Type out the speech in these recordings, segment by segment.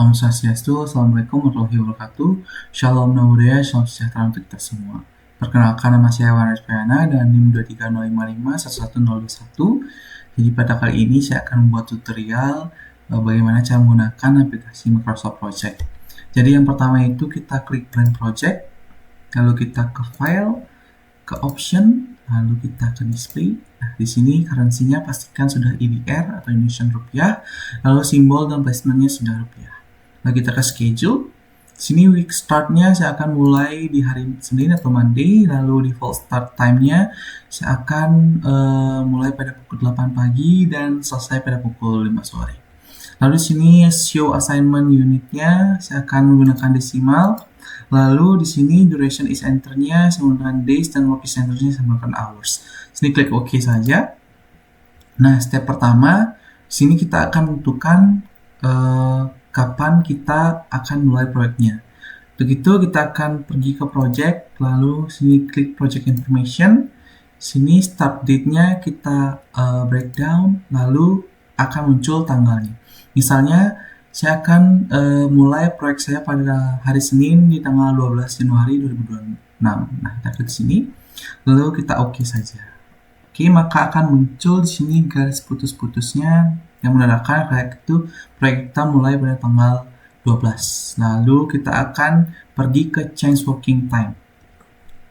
Om Swastiastu, Assalamualaikum warahmatullahi wabarakatuh. Shalom Nabudaya, Shalom sejahtera untuk kita semua. Perkenalkan, nama saya Waris Payana dan NIM 23055111021. Jadi pada kali ini saya akan membuat tutorial bagaimana cara menggunakan aplikasi Microsoft Project. Jadi yang pertama itu kita klik Brand Project, lalu kita ke File, ke Option, lalu kita ke Display. Nah, di sini currency-nya pastikan sudah IDR atau Indonesian Rupiah, lalu simbol dan placementnya sudah Rupiah. Lalu kita ke Schedule. Sini week start-nya saya akan mulai di hari Senin atau Monday, lalu default start time-nya saya akan mulai pada pukul 8 pagi dan selesai pada pukul 5 sore. Lalu di sini show assignment unit-nya saya akan menggunakan decimal. Lalu di sini duration is enter-nya saya menggunakan days dan work is enter-nya saya menggunakan hours. Sini klik OK saja. Nah, step pertama, di sini kita akan menentukan kapan kita akan mulai proyeknya. Untuk itu kita akan pergi ke project, lalu sini klik project information. Sini start date-nya kita breakdown, lalu akan muncul tanggalnya. Misalnya saya akan mulai proyek saya pada hari Senin di tanggal 12 Januari 2026. Nah, kita klik sini, lalu kita OK saja. Oke, maka akan muncul di sini garis putus-putusnya yang menandakan proyek kita mulai pada tanggal 12. Lalu kita akan pergi ke change working time.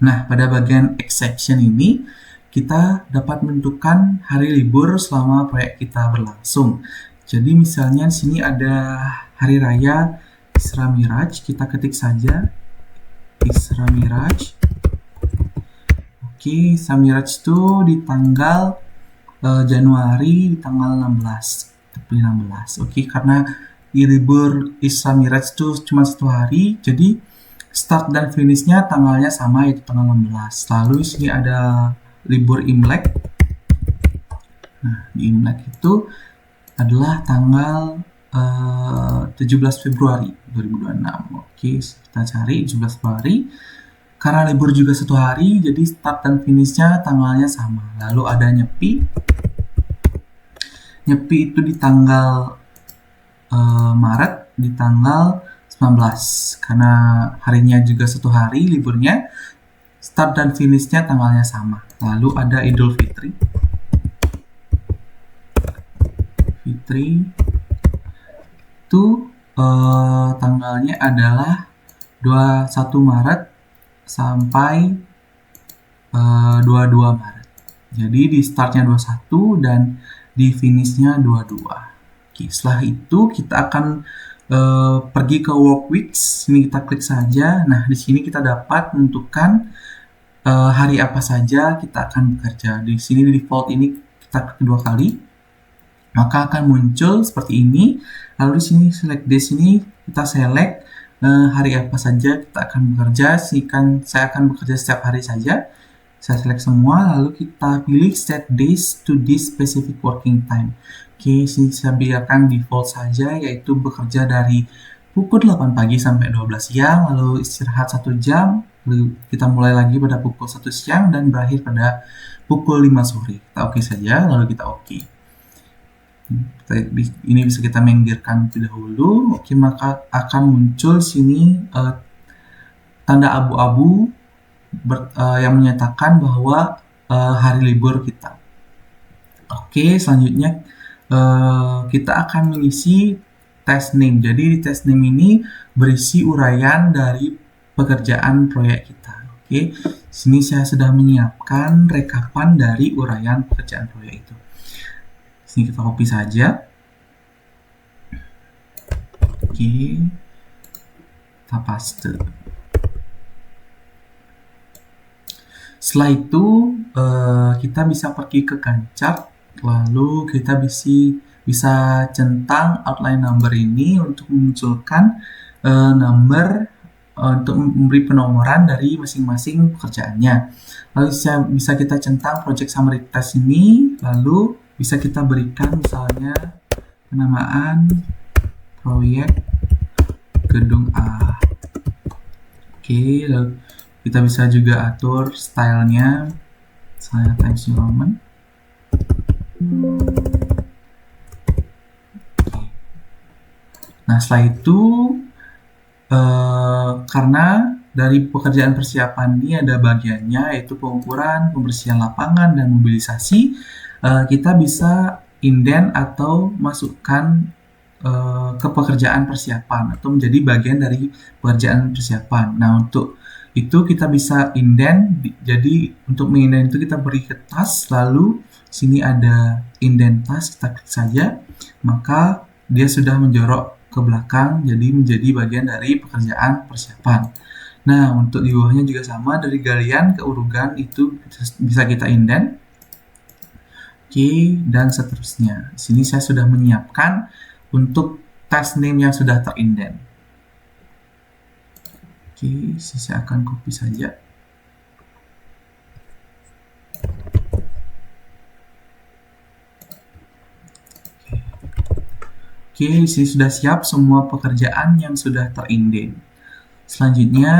Nah, pada bagian exception ini kita dapat menentukan hari libur selama proyek kita berlangsung. Jadi misalnya di sini ada hari raya Isra Miraj, kita ketik saja Isra Miraj. Oke, Isra Miraj itu di tanggal Januari di tanggal 16. Oke, karena di libur Isra Miraj itu cuma 1 hari, jadi start dan finishnya tanggalnya sama, yaitu tanggal 16. Lalu di sini ada libur Imlek. Nah, di Imlek itu adalah tanggal 17 Februari 2026. Oke, kita cari 17 Februari. Karena libur juga 1 hari, jadi start dan finishnya tanggalnya sama. Lalu ada Nyepi. Nyepi itu di tanggal Maret, di tanggal 19. Karena harinya juga 1 hari liburnya, start dan finishnya tanggalnya sama. Lalu ada Idul Fitri. Fitri itu tanggalnya adalah 21 Maret sampai 22 Maret. Jadi di startnya 21 dan di finishnya 22. Oke, setelah itu kita akan pergi ke work weeks. Ini kita klik saja. Nah, di sini kita dapat menentukan hari apa saja kita akan bekerja. Di sini di default ini kita klik 2 kali. Maka akan muncul seperti ini. Lalu di sini select days ini kita select hari apa saja kita akan bekerja. Saya akan bekerja setiap hari saja. Saya select semua, lalu kita pilih set days to this specific working time. Oke, sini saya biarkan default saja, yaitu bekerja dari pukul 8 pagi sampai 12 siang, lalu istirahat 1 jam, lalu kita mulai lagi pada pukul 1 siang dan berakhir pada pukul 5 sore. Kita OK saja, lalu kita OK. Ini bisa kita minggirkan terlebih dahulu. Oke, maka akan muncul sini tanda abu-abu yang menyatakan bahwa hari libur kita. Oke, selanjutnya kita akan mengisi test name. Jadi di test name ini berisi uraian dari pekerjaan proyek kita. Oke, sini saya sudah menyiapkan rekapan dari uraian pekerjaan proyek itu. Sini kita copy saja. Oke, kita paste. Setelah itu kita bisa pergi ke Gantt, lalu kita bisa centang outline number ini untuk memunculkan number untuk memberi penomoran dari masing-masing pekerjaannya. Lalu bisa kita centang project summary test ini, lalu bisa kita berikan misalnya penamaan proyek gedung A. Oke, lalu kita bisa juga atur stylenya, misalnya Times New Roman. Nah, setelah itu karena dari pekerjaan persiapan ini ada bagiannya yaitu pengukuran, pembersihan lapangan, dan mobilisasi, kita bisa indent atau masukkan ke pekerjaan persiapan atau menjadi bagian dari pekerjaan persiapan. Nah, untuk itu kita bisa indent, jadi untuk mengindent itu kita beri ke task, lalu sini ada indent task, kita klik saja, maka dia sudah menjorok ke belakang, jadi menjadi bagian dari pekerjaan persiapan. Nah, untuk di bawahnya juga sama, dari galian ke urugan itu bisa kita indent. Oke, dan seterusnya. Di sini saya sudah menyiapkan untuk task name yang sudah terindent. Oke, saya akan copy saja. Oke, di sini sudah siap semua pekerjaan yang sudah terindent. Selanjutnya,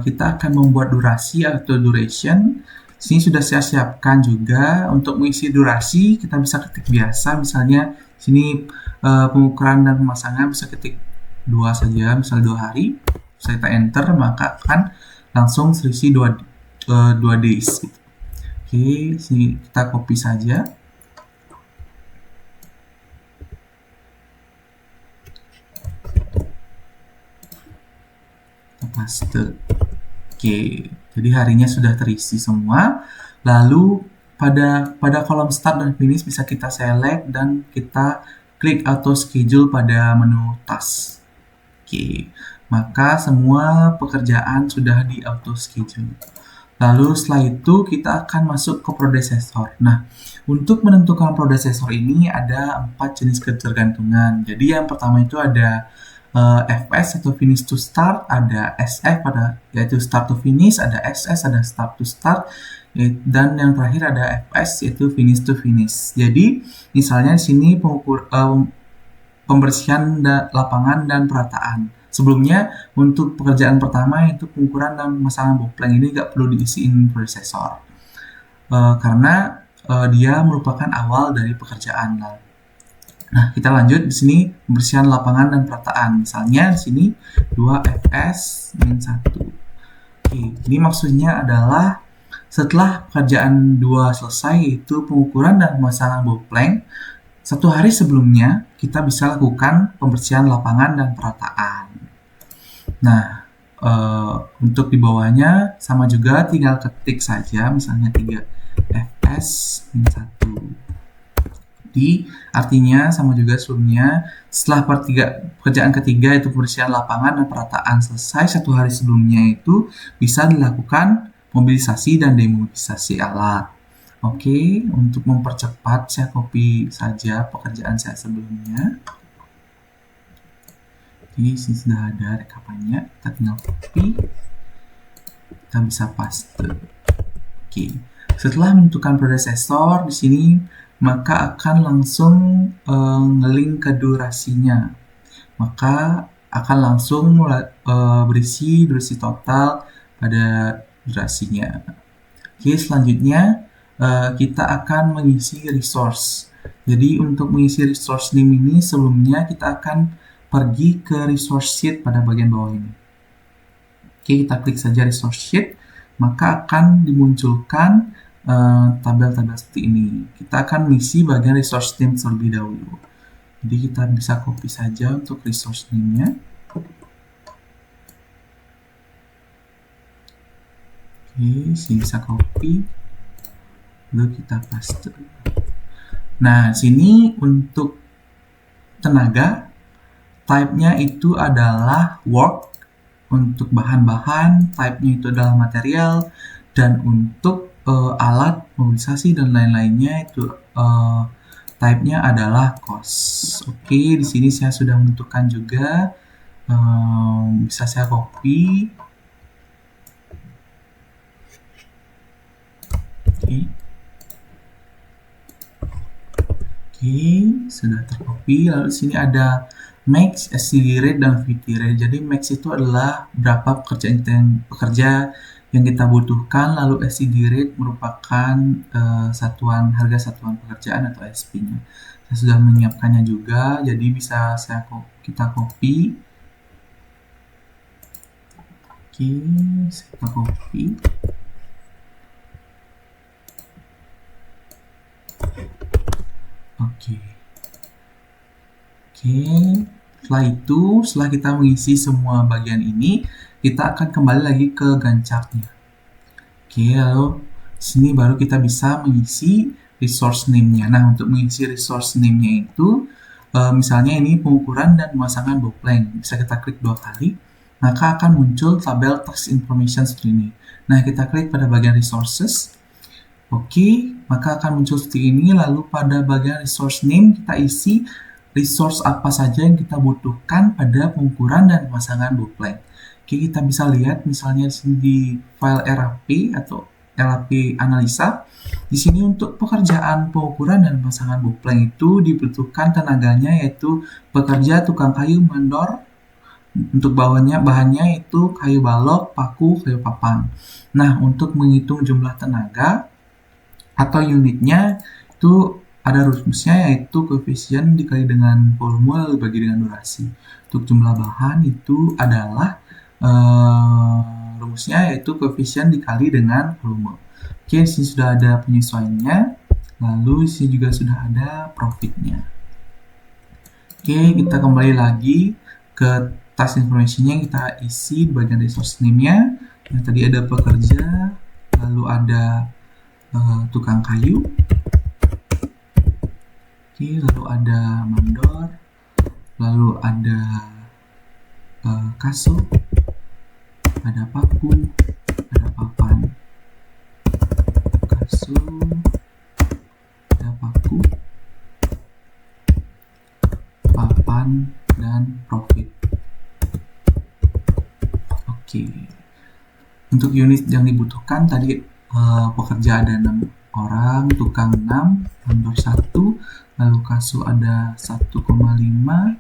kita akan membuat durasi atau duration. Sini sudah saya siapkan juga untuk mengisi durasi, kita bisa ketik biasa, misalnya sini pengukuran dan pemasangan bisa ketik 2 saja, misalnya 2 hari, bisa kita enter, maka akan langsung terisi 2 days. Gitu. Oke, sini kita copy saja. Kita paste. Oke, jadi harinya sudah terisi semua. Lalu pada kolom start dan finish bisa kita select dan kita klik auto schedule pada menu task. Oke, maka semua pekerjaan sudah di auto schedule. Lalu setelah itu kita akan masuk ke predecessor. Nah, untuk menentukan predecessor ini ada 4 jenis ketergantungan. Jadi yang pertama itu ada FS atau finish to start, ada SF yaitu start to finish, ada SS ada start to start, dan yang terakhir ada FS yaitu finish to finish. Jadi misalnya di sini pembersihan lapangan dan perataan. Sebelumnya untuk pekerjaan pertama itu pengukuran dan pemasangan bopleng, ini nggak perlu diisi in predecessor karena dia merupakan awal dari pekerjaan. Nah, kita lanjut di sini pembersihan lapangan dan perataan. Misalnya di sini 2FS-1. Oke, ini maksudnya adalah setelah pekerjaan 2 selesai, yaitu pengukuran dan pemasangan bopleng, 1 hari sebelumnya kita bisa lakukan pembersihan lapangan dan perataan. Nah, untuk di bawahnya sama juga, tinggal ketik saja, misalnya 3FS-1. Artinya sama juga sebelumnya, setelah pekerjaan ketiga itu pembersihan lapangan dan perataan selesai, 1 hari sebelumnya itu bisa dilakukan mobilisasi dan demobilisasi alat. Oke, untuk mempercepat saya copy saja pekerjaan saya sebelumnya. Jadi sini sudah ada rekapannya, kita tinggal copy, kita bisa paste. Oke, setelah menentukan predecessor di sini, maka akan langsung ngelink ke durasinya. Maka akan langsung berisi durasi total pada durasinya. Oke, selanjutnya kita akan mengisi resource. Jadi untuk mengisi resource name ini sebelumnya kita akan pergi ke resource sheet pada bagian bawah ini. Oke, kita klik saja resource sheet, maka akan dimunculkan tabel-tabel seperti ini. Kita akan mengisi bagian resource name terlebih dahulu. Jadi kita bisa copy saja untuk resource name-nya. Oke, sini bisa copy, lalu kita paste. Nah, sini untuk tenaga, type-nya itu adalah work. Untuk bahan-bahan, type-nya itu adalah material, dan untuk alat, mobilisasi, dan lain-lainnya itu type-nya adalah cost. Oke, di sini saya sudah menentukan juga, bisa saya copy. Oke, sudah tercopy. Lalu di sini ada max, SCD rate, dan VT rate. Jadi max itu adalah berapa pekerja yang kita butuhkan, lalu SCD rate merupakan harga satuan pekerjaan atau SP-nya. Saya sudah menyiapkannya juga, jadi bisa saya kita copy. Oke, kita copy. Oke. Setelah itu, setelah kita mengisi semua bagian ini, kita akan kembali lagi ke Gantt chart-nya. Oke, lalu sini baru kita bisa mengisi resource name-nya. Nah, untuk mengisi resource name-nya itu, misalnya ini pengukuran dan pemasangan boplank. Bisa kita klik 2 kali, maka akan muncul tabel task information seperti ini. Nah, kita klik pada bagian resources. Oke, maka akan muncul seperti ini. Lalu pada bagian resource name, kita isi resource apa saja yang kita butuhkan pada pengukuran dan pemasangan boplank. Oke, kita bisa lihat misalnya di sini di file RAP atau LAP analisa. Di sini untuk pekerjaan pengukuran dan pemasangan boplank itu dibutuhkan tenaganya yaitu pekerja tukang kayu mandor. Untuk bahannya itu kayu balok, paku, kayu papan. Nah, untuk menghitung jumlah tenaga atau unitnya itu ada rumusnya yaitu koefisien dikali dengan volume lalu dibagi dengan durasi. Untuk jumlah bahan itu adalah rumusnya yaitu koefisien dikali dengan volume. Oke, di sini sudah ada penyesuaiannya. Lalu di sini juga sudah ada profitnya. Oke, kita kembali lagi ke task information-nya, kita isi bagian resource name-nya. Yang tadi ada pekerja, lalu ada tukang kayu. Oke, lalu ada mandor, lalu ada kasur, ada paku, ada papan. Kasur, ada paku, papan, dan profit. Oke. Untuk unit yang dibutuhkan tadi pekerja ada 6 orang, tukang 6, mandor 1, lalu kasur ada 1,5,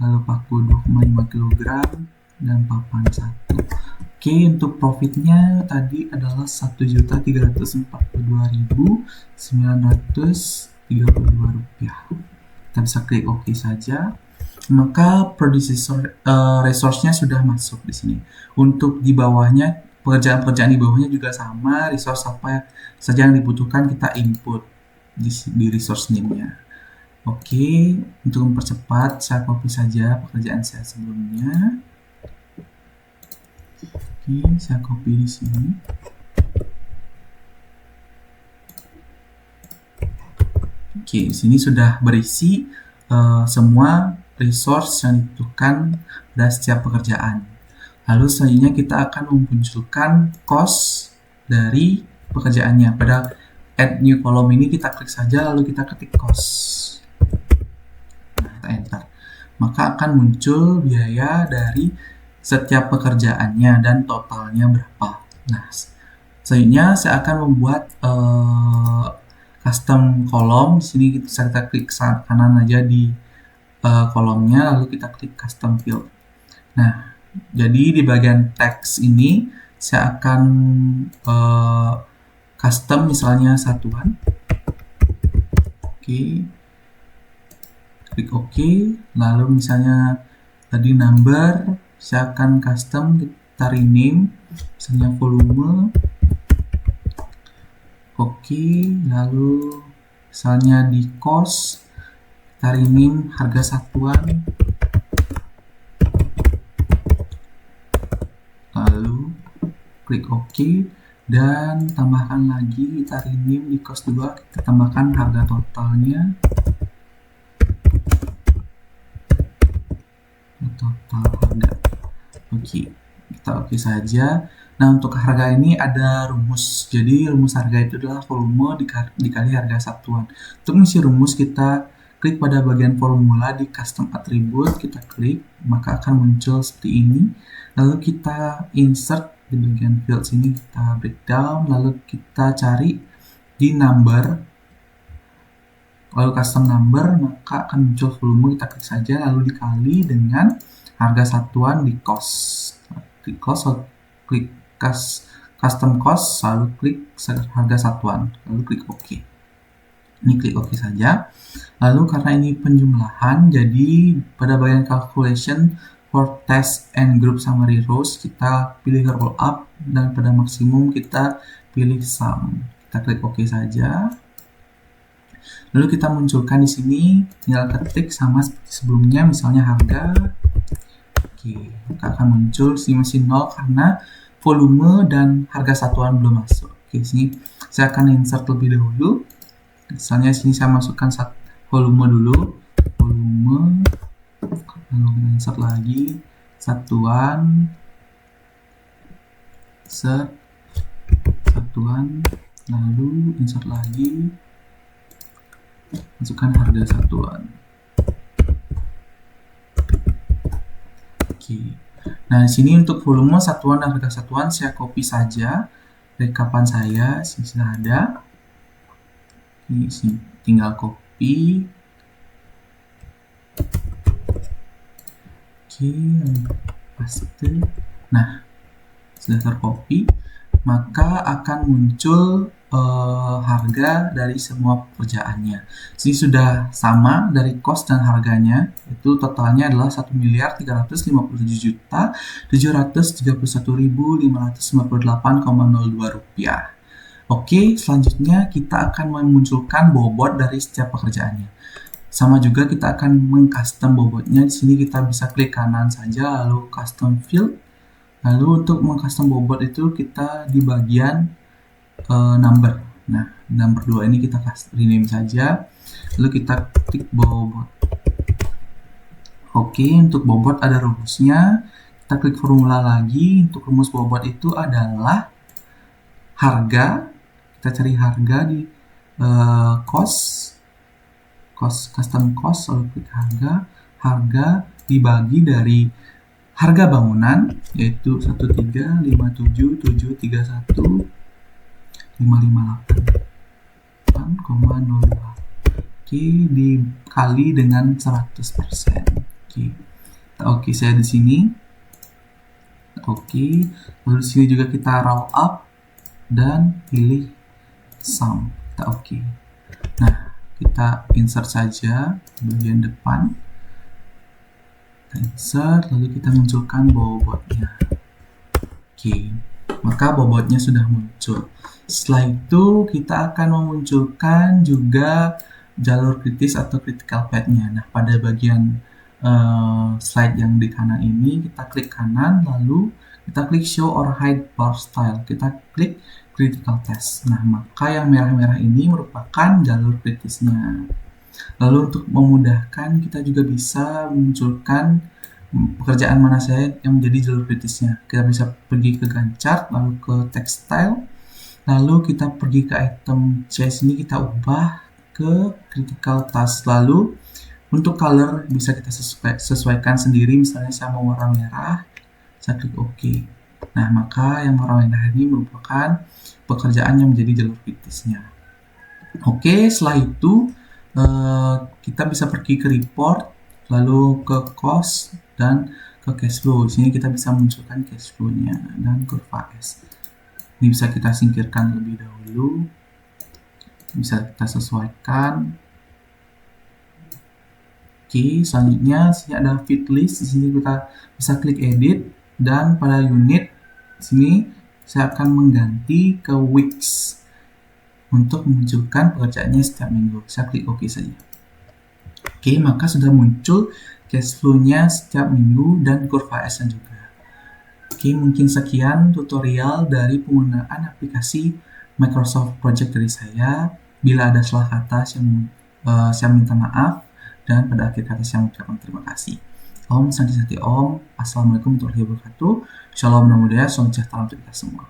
lalu paku 2,5 kg, dan papan 1. Oke, untuk profitnya tadi adalah 1.342.932 rupiah. Kita bisa klik OK saja. Maka resource-nya sudah masuk di sini. Untuk di bawahnya, pekerjaan-pekerjaan di bawahnya juga sama, resource apa saja yang dibutuhkan kita input di resource name-nya. Oke, untuk mempercepat saya copy saja pekerjaan saya sebelumnya. Oke, saya copy di sini. Oke, di sini sudah berisi semua resource yang dibutuhkan pada setiap pekerjaan. Lalu selanjutnya kita akan memunculkan cost dari pekerjaannya. Pada add new column ini kita klik saja lalu kita ketik cost. Nah, kita enter. Maka akan muncul biaya dari setiap pekerjaannya dan totalnya berapa. Nah, selanjutnya saya akan membuat custom column. Di sini kita klik kanan aja di kolomnya lalu kita klik custom field. Nah, jadi di bagian teks ini saya akan custom misalnya satuan. Oke. Klik OK. Lalu misalnya tadi number, saya akan custom, kita rename misalnya volume. Oke, lalu misalnya di cost kita rename harga satuan. Lalu klik OK dan tambahkan lagi, kita rename di cost 2, kita tambahkan harga totalnya. Total harga. Oke, kita OK saja. Nah, untuk harga ini ada rumus. Jadi rumus harga itu adalah volume dikali harga satuan. Untuk mengisi rumus kita klik pada bagian formula di custom attribute, kita klik, maka akan muncul seperti ini. Lalu kita insert di bagian field sini, kita breakdown, lalu kita cari di number, lalu custom number, maka akan muncul volume, kita klik saja, lalu dikali dengan harga satuan di cost. Klik cost, lalu klik custom cost, lalu klik harga satuan, lalu klik OK. Ini klik OK saja. Lalu karena ini penjumlahan, jadi pada bagian calculation for test and group summary rows, kita pilih roll up, dan pada maksimum kita pilih sum. Kita klik OK saja. Lalu kita munculkan di sini, tinggal ketik sama seperti sebelumnya, misalnya harga. Oke, maka akan muncul di mesin 0 karena volume dan harga satuan belum masuk. Oke, sini saya akan insert lebih dahulu. Misalnya sini saya masukkan volume dulu, volume, lalu insert lagi satuan, satuan, lalu insert lagi, masukkan harga satuan. Oke. Nah, di sini untuk volume satuan dan harga satuan saya copy saja rekapan saya, sini sudah ada. Ini sini tinggal copy. Oke, paste. Nah, sudah tercopy, maka akan muncul harga dari semua pekerjaannya. Sini sudah sama dari cost dan harganya, itu totalnya adalah 1.351.731.558,02 rupiah. Oke, selanjutnya kita akan memunculkan bobot dari setiap pekerjaannya. Sama juga kita akan mengcustom bobotnya. Di sini kita bisa klik kanan saja, lalu custom field. Lalu untuk mengcustom bobot itu kita di bagian number. Nah, number 2 ini kita rename saja. Lalu kita klik bobot. Oke, untuk bobot ada rumusnya. Kita klik formula lagi. Untuk rumus bobot itu adalah harga. Kita cari harga di custom cost, lalu klik harga dibagi dari harga bangunan, yaitu 1.357.158.558,02. Oke, dikali dengan 100%. Oke, saya di sini. Oke, lalu di sini juga kita roll up dan pilih sum. Kita oke. Nah, kita insert saja bagian depan. Insert, lalu kita munculkan bobotnya. Oke, maka bobotnya sudah muncul. Setelah itu kita akan memunculkan juga jalur kritis atau critical path-nya. Nah, pada bagian slide yang di kanan ini, kita klik kanan, lalu kita klik show or hide bar style. Kita klik critical test. Nah, maka yang merah-merah ini merupakan jalur kritisnya. Lalu untuk memudahkan, kita juga bisa memunculkan pekerjaan mana saja yang menjadi jalur kritisnya. Kita bisa pergi ke Gantt chart, lalu ke textile, lalu kita pergi ke item C ini, kita ubah ke critical task. Lalu untuk color bisa kita sesuaikan sendiri, misalnya saya mau warna merah, saya klik OK. Nah, maka yang warna merah ini merupakan pekerjaan yang menjadi jalur kritisnya. Oke, setelah itu kita bisa pergi ke report, lalu ke cost dan ke cash flow. Di sini kita bisa munculkan cash flow-nya dan kurva S. Ini bisa kita singkirkan lebih dahulu. Bisa kita sesuaikan. Oke, selanjutnya di sini ada fit list. Di sini kita bisa klik edit, dan pada unit di sini saya akan mengganti ke weeks untuk memunculkan pekerjaannya setiap minggu. Saya klik OK saja. Oke, maka sudah muncul cash flow-nya setiap minggu dan kurva S-nya juga. Oke, mungkin sekian tutorial dari penggunaan aplikasi Microsoft Project dari saya. Bila ada salah kata, saya minta maaf, dan pada akhir kata saya mengucapkan terima kasih. Om Santi Santi Om. Assalamualaikum warahmatullahi wabarakatuh. Shalom Namo Buddhaya. Salam sejahtera untuk kita semua.